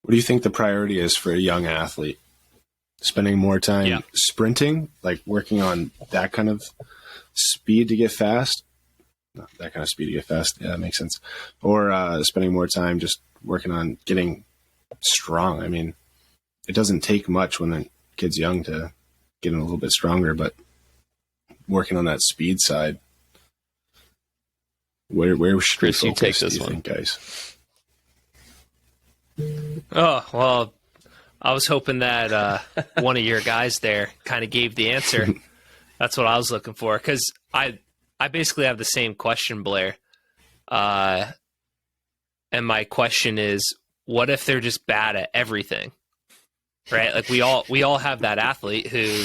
What do you think the priority is for a young athlete? Spending more time sprinting, like working on that kind of speed to get fast? Not that kind of speed to get fast. Yeah, that makes sense. Or spending more time just working on getting strong. I mean, it doesn't take much when the kid's young to get a little bit stronger, but working on that speed side, where should Chris, we you focus, take this do you one, think, guys? Oh, well, I was hoping that one of your guys there kind of gave the answer. That's what I was looking for, because I basically have the same question, Blair. And my question is, what if they're just bad at everything? Right? Like we all have that athlete who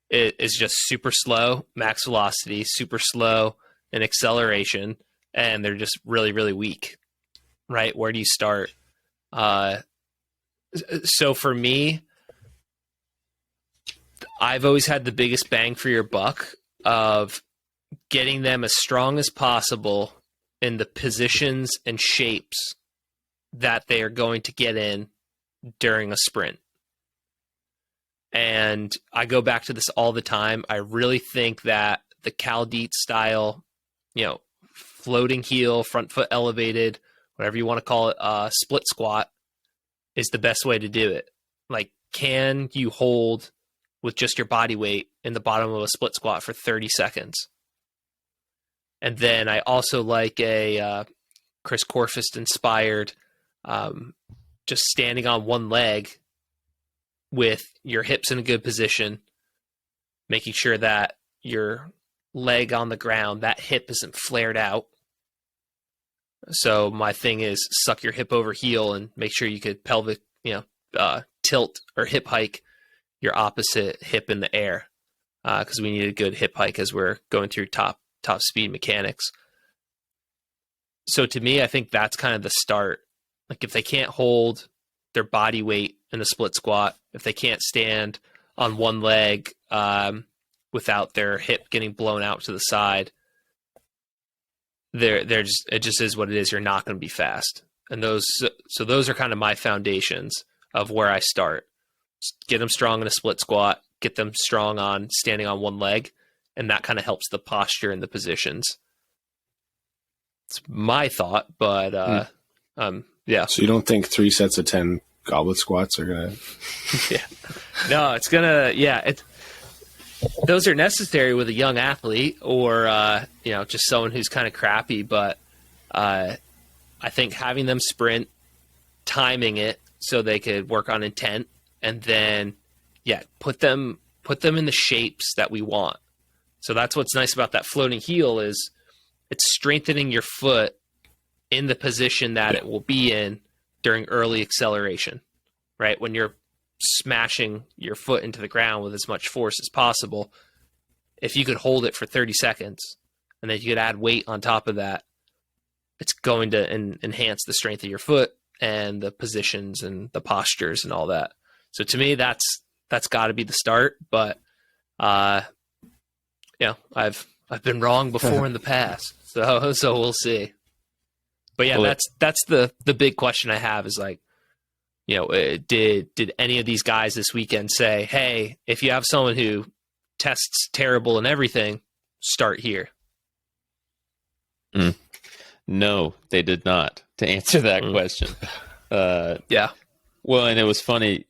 is just super slow, max velocity, super slow in acceleration, and they're just really, really weak. Right? Where do you start? So for me, I've always had the biggest bang for your buck of getting them as strong as possible in the positions and shapes that they are going to get in during a sprint. And I go back to this all the time. I really think that the Cal Dietz style, floating heel, front foot elevated, whatever you want to call it, split squat is the best way to do it. Like, can you hold with just your body weight in the bottom of a split squat for 30 seconds? And then I also like a Chris Corfist inspired, just standing on one leg with your hips in a good position, making sure that your leg on the ground, that hip isn't flared out. So my thing is suck your hip over heel and make sure you could pelvic, tilt or hip hike your opposite hip in the air, because we need a good hip hike as we're going through top speed mechanics. So to me, I think that's kind of the start. Like, if they can't hold their body weight in a split squat, if they can't stand on one leg without their hip getting blown out to the side, it just is what it is. You're not going to be fast. And those are kind of my foundations of where I start. Just get them strong in a split squat, get them strong on standing on one leg, and that kind of helps the posture and the positions. It's my thought, but yeah. So you don't think 3 sets of 10 goblet squats are gonna? Yeah, no, it's gonna. Yeah, those are necessary with a young athlete or just someone who's kind of crappy. But I think having them sprint, timing it so they could work on intent, and then put them in the shapes that we want. So that's what's nice about that floating heel is it's strengthening your foot in the position that it will be in during early acceleration, right? When you're smashing your foot into the ground with as much force as possible, if you could hold it for 30 seconds and then you could add weight on top of that, it's going to enhance the strength of your foot and the positions and the postures and all that. So to me, that's got to be the start. But I've been wrong before in the past, so we'll see. But yeah, that's the big question I have is like, did any of these guys this weekend say, hey, if you have someone who tests terrible and everything, start here? No, they did not, to answer that question. Yeah. Well, and it was funny,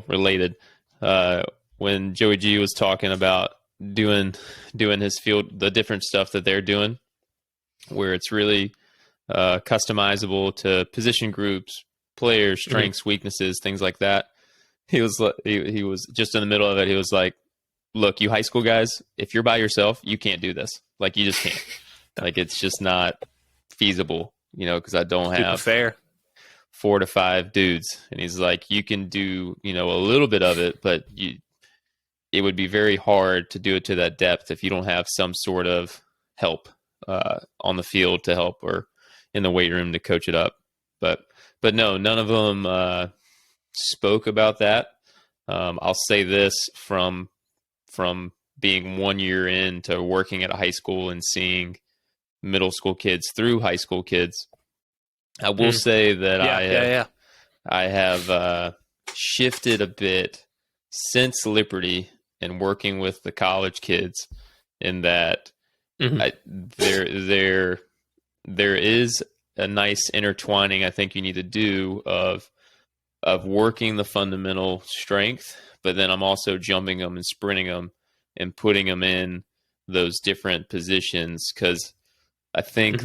related, when Joey G was talking about doing his field, the different stuff that they're doing, where it's really customizable to position groups, players, strengths, weaknesses, things like that. He was just in the middle of it. He was like, look, you high school guys, if you're by yourself, you can't do this. Like, you just can't. Like, it's just not feasible, because I don't have fair 4 to 5 dudes. And he's like, you can do, a little bit of it, but it would be very hard to do it to that depth if you don't have some sort of help on the field to help, or in the weight room to coach it up. But no, none of them spoke about that. I'll say this from being 1 year into working at a high school and seeing middle school kids through high school kids. I will say that Yeah. I have shifted a bit since Liberty and working with the college kids, in that there is a nice intertwining I think you need to do of working the fundamental strength, but then I'm also jumping them and sprinting them and putting them in those different positions, because I think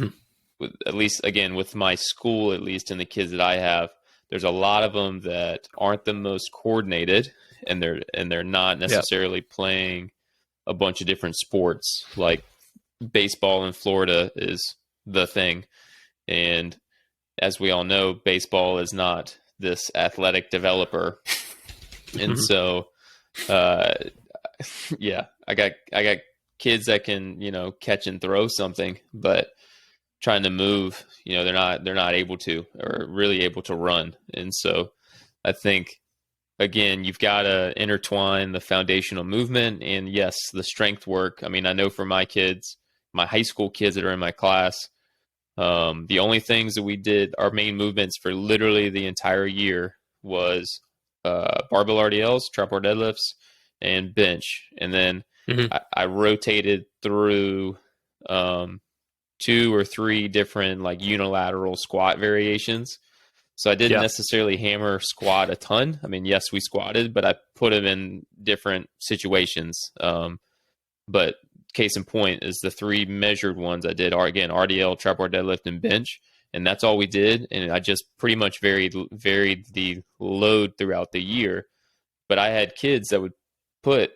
at least, again, with my school, at least, and the kids that I have, there's a lot of them that aren't the most coordinated, and they're not necessarily playing a bunch of different sports. Like baseball in Florida is the thing, and as we all know, baseball is not this athletic developer, and so yeah, I got kids that can catch and throw something, but trying to move, they're not able to, or really able to run. And so I think, again, you've got to intertwine the foundational movement and, yes, the strength work. I mean, I know for my kids, my high school kids that are in my class, the only things that we did, our main movements for literally the entire year, was barbell RDLs, trap bar deadlifts, and bench. And then I rotated through 2 or 3 different like unilateral squat variations. So I didn't necessarily hammer squat a ton. I mean, yes, we squatted, but I put them in different situations. But case in point is the 3 measured ones I did are, again, RDL, trap bar deadlift, and bench. And that's all we did. And I just pretty much varied the load throughout the year. But I had kids that would put,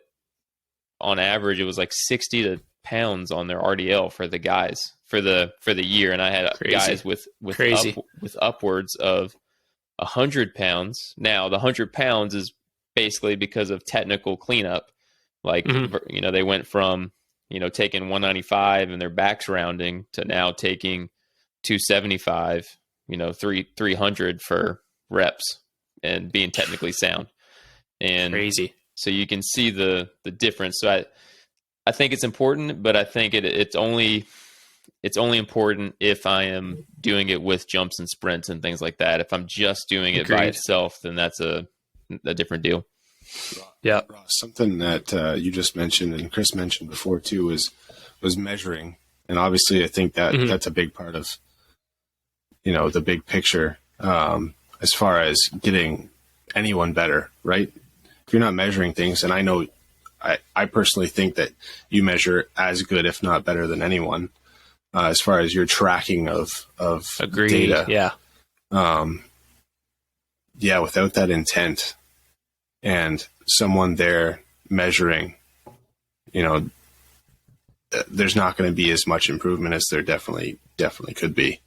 on average, it was like 60 pounds on their RDL for the guys for the year, and I had guys with upwards of 100 pounds. Now the 100 pounds is basically because of technical cleanup. Like they went from taking 195 and their backs rounding to now taking 275, 300 for reps and being technically sound. And crazy. So you can see the difference. So I think it's important, but I think it's only important if I am doing it with jumps and sprints and things like that. If I'm just doing it by itself, then that's a different deal. Yeah. Something that you just mentioned and Chris mentioned before too was measuring. And obviously I think that that's a big part of, the big picture, as far as getting anyone better, right? If you're not measuring things, and I know I personally think that you measure as good, if not better than anyone, as far as your tracking of data. Yeah. Without that intent and someone there measuring, there's not going to be as much improvement as there definitely could be.